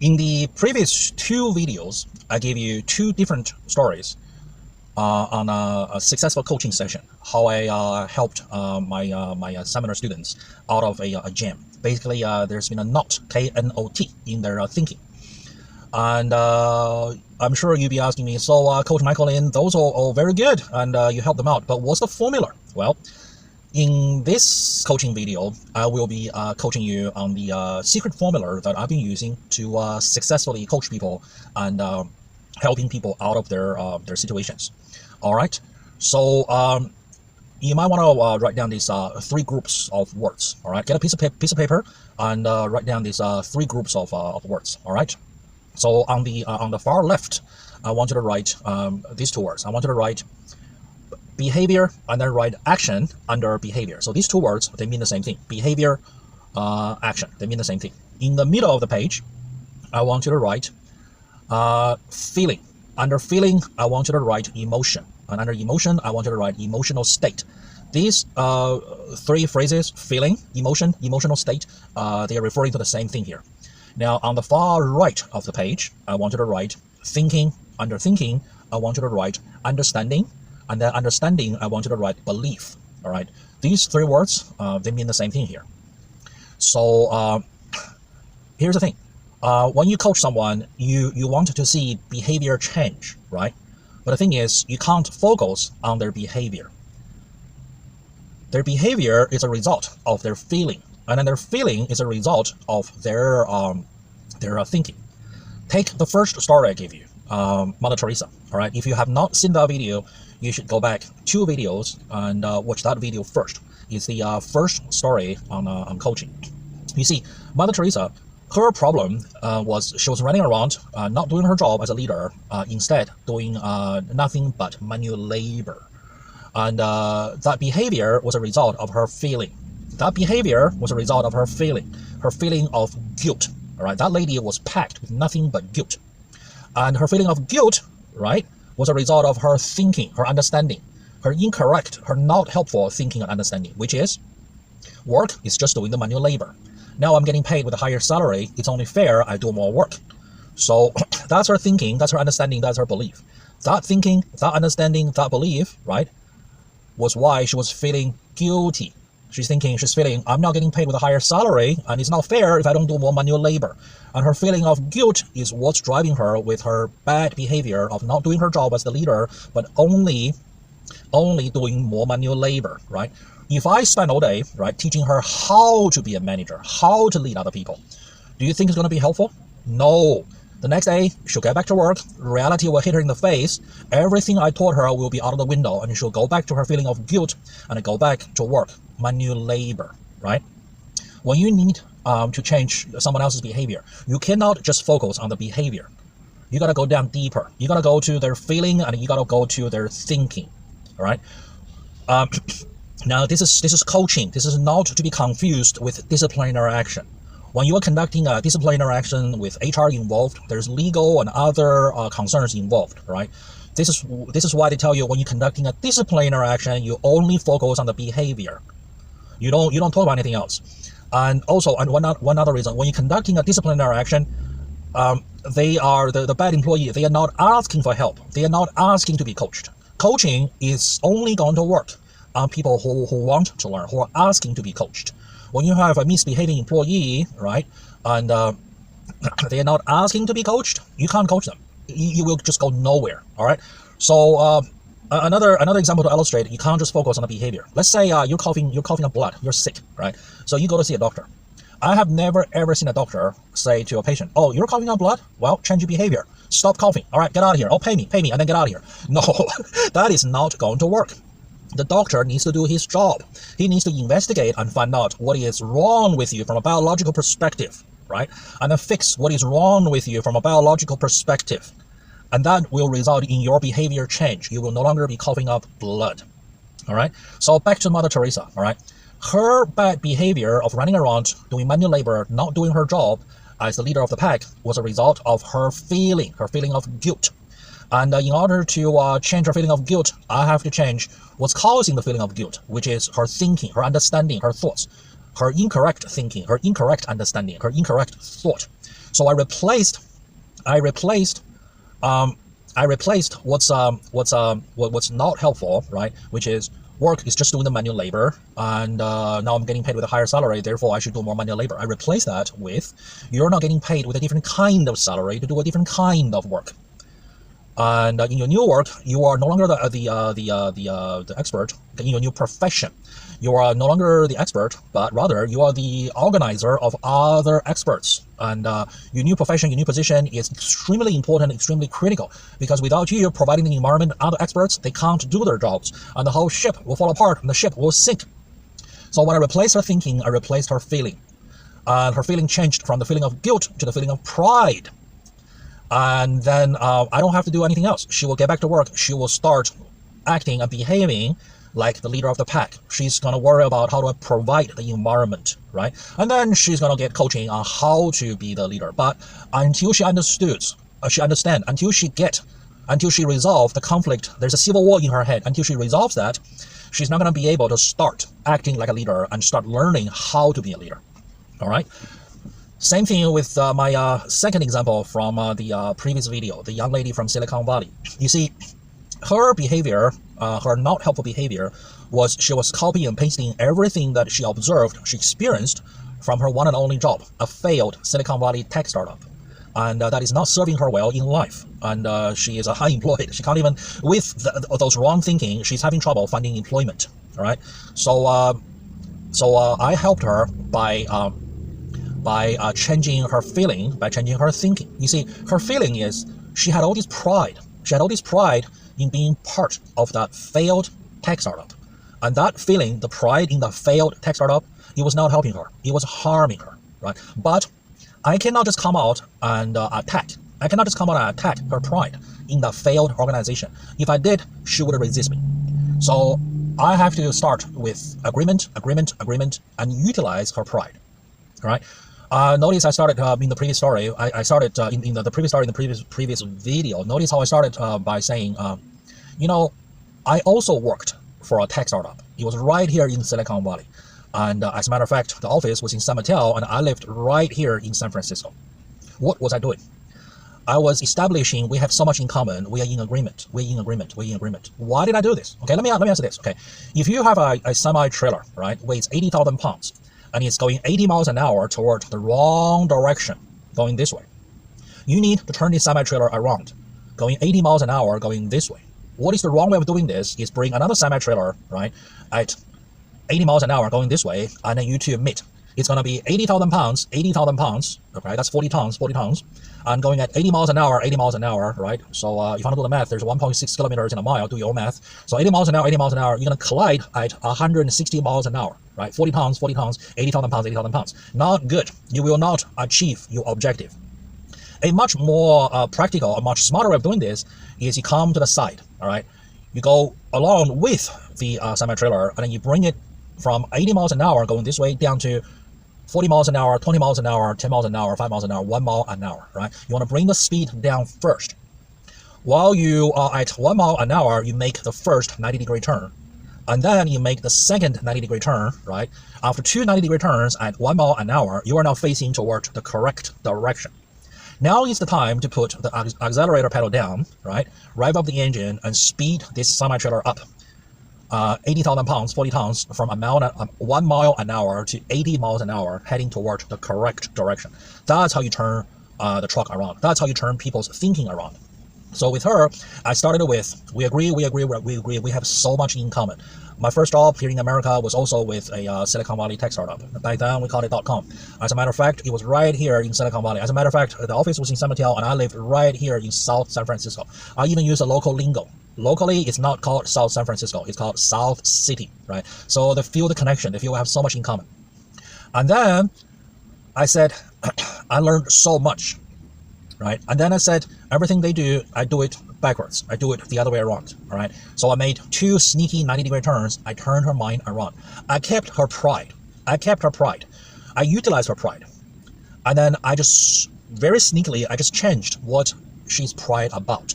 In the previous two videos, I gave you two different stories on a successful coaching session, how I helped my seminar students out of a jam. Basically, there's been a knot, K-N-O-T, in their thinking. And I'm sure you'll be asking me, so Coach MichaelLin, those are all very good, and you helped them out, but what's the formula? Well, in this coaching video, I will be coaching you on the secret formula that I've been using to successfully coach people and helping people out of their situations. All right, so you might want to write down these three groups of words. All right, get a piece of paper and write down these three groups of words. All right, so on the far left, I want you to write these two words. I want you to write behavior and then write action under behavior. So these two words, they mean the same thing. Behavior, action, they mean the same thing. In the middle of the page, I want you to write feeling. Under feeling, I want you to write emotion. And under emotion, I want you to write emotional state. These three phrases, feeling, emotion, emotional state, they are referring to the same thing here. Now, on the far right of the page, I want you to write thinking. Under thinking, I want you to write understanding. And then understanding, I want you to write belief. All right, these three words, they mean the same thing here. So here's the thing. When you coach someone, you want to see behavior change, right? But the thing is, you can't focus on their behavior. Their behavior is a result of their feeling, and then their feeling is a result of their thinking. Take the first story I gave you, Mother Teresa. All right, if you have not seen that video, you should go back 2 videos and watch that video first. It's the first story on coaching. You see, Mother Teresa, her problem was she was running around, not doing her job as a leader, instead doing nothing but manual labor. And that behavior was a result of her feeling. That behavior was a result of her feeling of guilt. All right, that lady was packed with nothing but guilt. And her feeling of guilt, right, was a result of her thinking, her understanding, her incorrect, her not helpful thinking and understanding, which is work is just doing the manual labor. Now I'm getting paid with a higher salary. It's only fair I do more work. So that's her thinking, that's her understanding, that's her belief. That thinking, that understanding, that belief, right, was why she was feeling guilty. She's feeling, I'm not getting paid with a higher salary, and it's not fair if I don't do more manual labor. And her feeling of guilt is what's driving her with her bad behavior of not doing her job as the leader, but only doing more manual labor, right? If I spend all day, right, teaching her how to be a manager, how to lead other people, do you think it's going to be helpful? No. The next day, she'll get back to work, reality will hit her in the face, everything I taught her will be out of the window, and she'll go back to her feeling of guilt and go back to work, manual labor, right? When you need to change someone else's behavior, you cannot just focus on the behavior. You got to go down deeper. You got to go to their feeling, and you got to go to their thinking, all right? Now, this is coaching. This is not to be confused with disciplinary action. When you are conducting a disciplinary action with HR involved, there's legal and other concerns involved, right? This is why they tell you when you're conducting a disciplinary action, you only focus on the behavior. You don't talk about anything else. And also, and one other reason, when you're conducting a disciplinary action, they are the bad employee. They are not asking for help. They are not asking to be coached. Coaching is only going to work on people who want to learn, who are asking to be coached. When you have a misbehaving employee, right, and they are not asking to be coached, you can't coach them. You will just go nowhere. All right. So another example to illustrate, you can't just focus on the behavior. Let's say you're coughing up blood. You're sick, right? So you go to see a doctor. I have never ever seen a doctor say to a patient, "Oh, you're coughing up blood? Well, change your behavior. Stop coughing. All right, get out of here. Oh, pay me, and then get out of here." No, that is not going to work. The doctor needs to do his job. He needs to investigate and find out what is wrong with you from a biological perspective, right? And then fix what is wrong with you from a biological perspective. And that will result in your behavior change. You will no longer be coughing up blood, all right? So back to Mother Teresa, all right? Her bad behavior of running around, doing manual labor, not doing her job as the leader of the pack was a result of her feeling of guilt. And in order to change her feeling of guilt, I have to change what's causing the feeling of guilt, which is her thinking, her understanding, her thoughts, her incorrect thinking, her incorrect understanding, her incorrect thought. So I replaced what's not helpful, right? Which is work is just doing the manual labor, and now I'm getting paid with a higher salary, therefore I should do more manual labor. I replace that with, you're not getting paid with a different kind of salary to do a different kind of work. And in your new work, you are no longer the expert. In your new profession, you are no longer the expert, but rather you are the organizer of other experts. And your new profession, your new position is extremely important, extremely critical, because without you providing the environment, other experts, they can't do their jobs, and the whole ship will fall apart and the ship will sink. So when I replaced her thinking, I replaced her feeling. And her feeling changed from the feeling of guilt to the feeling of pride. And then I don't have to do anything else. She will get back to work. She will start acting and behaving like the leader of the pack. She's going to worry about how to provide the environment, right? And then she's going to get coaching on how to be the leader. But until she understands, until she resolves the conflict, there's a civil war in her head. Until she resolves that, she's not going to be able to start acting like a leader and start learning how to be a leader. All right? Same thing with my second example from the previous video, the young lady from Silicon Valley. You see, her behavior, her not helpful behavior, was she was copying and pasting everything that she observed, she experienced from her one and only job, a failed Silicon Valley tech startup. And that is not serving her well in life. And she is a high employed. She can't even, with those wrong thinking, she's having trouble finding employment. All right. So I helped her by changing her feeling, by changing her thinking. You see, her feeling is she had all this pride. She had all this pride in being part of that failed tech startup. And that feeling, the pride in the failed tech startup, it was not helping her. It was harming her, right? But I cannot just come out and attack. I cannot just come out and attack her pride in the failed organization. If I did, she would resist me. So I have to start with agreement, and utilize her pride, right? Notice I started in the previous story. I started in the previous story, in the previous video. Notice how I started by saying, you know, I also worked for a tech startup. It was right here in Silicon Valley. And as a matter of fact, the office was in San Mateo, and I lived right here in San Francisco. What was I doing? I was establishing we have so much in common. We are in agreement. We're in agreement. We're in agreement. Why did I do this? Okay, let me answer this. Okay, if you have a semi-trailer, right, weighs 80,000 pounds, and it's going 80 miles an hour toward the wrong direction, going this way, you need to turn this semi-trailer around, going 80 miles an hour, going this way. What is the wrong way of doing this is bring another semi-trailer, right, at 80 miles an hour going this way, and then you two meet. It's going to be 80,000 pounds, okay, that's 40 tons, and going at 80 miles an hour, right? So if you want to do the math, there's 1.6 kilometers in a mile, do your own math. So 80 miles an hour, you're going to collide at 160 miles an hour, right? 40 tons, 80,000 pounds. Not good. You will not achieve your objective. A much more practical, a much smarter way of doing this is you come to the side, all right? You go along with the semi-trailer, and then you bring it from 80 miles an hour going this way down to 40 miles an hour, 20 miles an hour, 10 miles an hour, 5 miles an hour, 1 mile an hour, right? You want to bring the speed down first. While you are at 1 mile an hour, you make the first 90-degree turn. And then you make the second 90-degree turn, right? After 2 90-degree turns at 1 mile an hour, you are now facing toward the correct direction. Now is the time to put the accelerator pedal down, right? Rev up the engine and speed this semi-trailer up. 80,000 pounds, 40 tons, from 1 mile an hour to 80 miles an hour, heading toward the correct direction. That's how you turn the truck around. That's how you turn people's thinking around. So with her, I started with, we agree, we have so much in common. My first job here in America was also with a Silicon Valley tech startup. Back then, we called it .com. As a matter of fact, it was right here in Silicon Valley. As a matter of fact, the office was in San Mateo, and I lived right here in South San Francisco. I even use a local lingo. Locally, it's not called South San Francisco. It's called South City, right? So they feel the connection. They feel we have so much in common. And then I said, I learned so much, right? And then I said, everything they do, I do it backwards. I do it the other way around, all right? So I made 2 sneaky 90-degree turns. I turned her mind around. I kept her pride. I utilized her pride. And then I just, very sneakily, I just changed what she's pride about.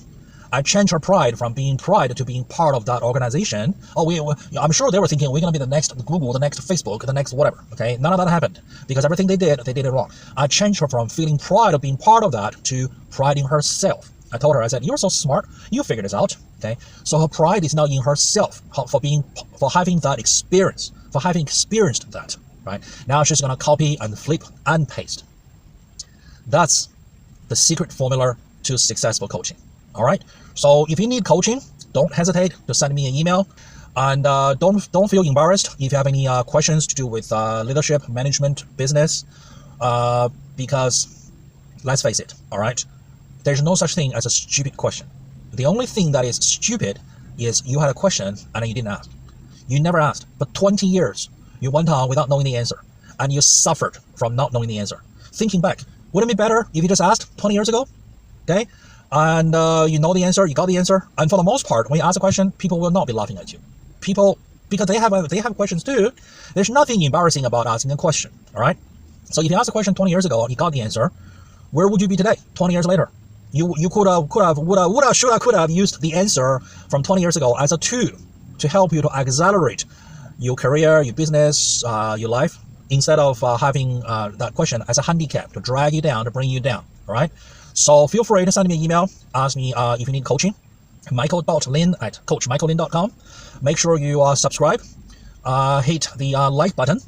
I changed her pride from being pride to being part of that organization. I'm sure they were thinking we're going to be the next Google, the next Facebook, the next whatever. Okay, none of that happened because everything they did it wrong. I changed her from feeling pride of being part of that to pride in herself. I told her, I said, you're so smart, you figured this out. Okay, so her pride is now in herself for having that experience, for having experienced that. Right now, she's going to copy and flip and paste. That's the secret formula to successful coaching. All right. So if you need coaching, don't hesitate to send me an email, and don't feel embarrassed if you have any questions to do with leadership, management, business, because let's face it. All right. There's no such thing as a stupid question. The only thing that is stupid is you had a question and you didn't ask. You never asked. For 20 years, you went on without knowing the answer, and you suffered from not knowing the answer. Thinking back, wouldn't it be better if you just asked 20 years ago? Okay? And you know the answer, you got the answer. And for the most part, when you ask a question, people will not be laughing at you. People, because they have questions too. There's nothing embarrassing about asking a question. All right? So if you asked a question 20 years ago and you got the answer, where would you be today, 20 years later? You could have used the answer from 20 years ago as a tool to help you to accelerate your career, your business, your life, instead of having that question as a handicap to drag you down, to bring you down. All right? So feel free to send me an email. Ask me if you need coaching. Michael.Lin@CoachMichaelLin.com. Make sure you subscribe, hit the like button,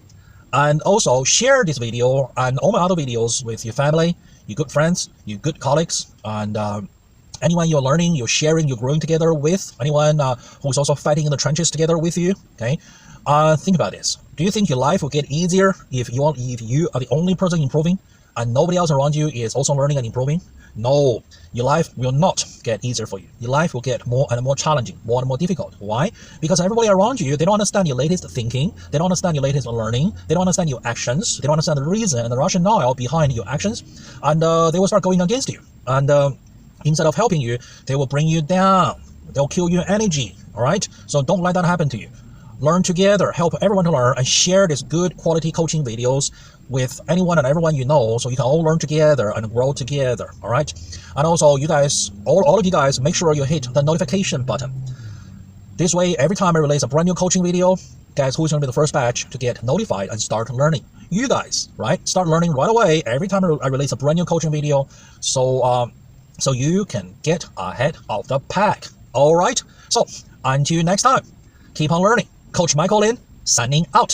and also share this video and all my other videos with your family, your good friends, your good colleagues, and anyone you're learning, you're sharing, you're growing together with, anyone who's also fighting in the trenches together with you. Okay, think about this. Do you think your life will get easier if you are the only person improving and nobody else around you is also learning and improving? No, your life will not get easier for you. Your life will get more and more challenging, more and more difficult. Why? Because everybody around you, they don't understand your latest thinking, they don't understand your latest learning, they don't understand your actions, they don't understand the reason and the rationale behind your actions, and they will start going against you. And instead of helping you, they will bring you down. They'll kill your energy. All right? So don't let that happen to you. Learn together, help everyone to learn, and share these good quality coaching videos with anyone and everyone you know, so you can all learn together and grow together. All right? And also, you guys, all of you guys, make sure you hit the notification button. This way, every time I release a brand new coaching video, guys, who's going to be the first batch to get notified and start learning? You guys, right? Start learning right away every time I release a brand new coaching video, so you can get ahead of the pack. All right? So until next time, keep on learning. Coach Michael Lin, signing out.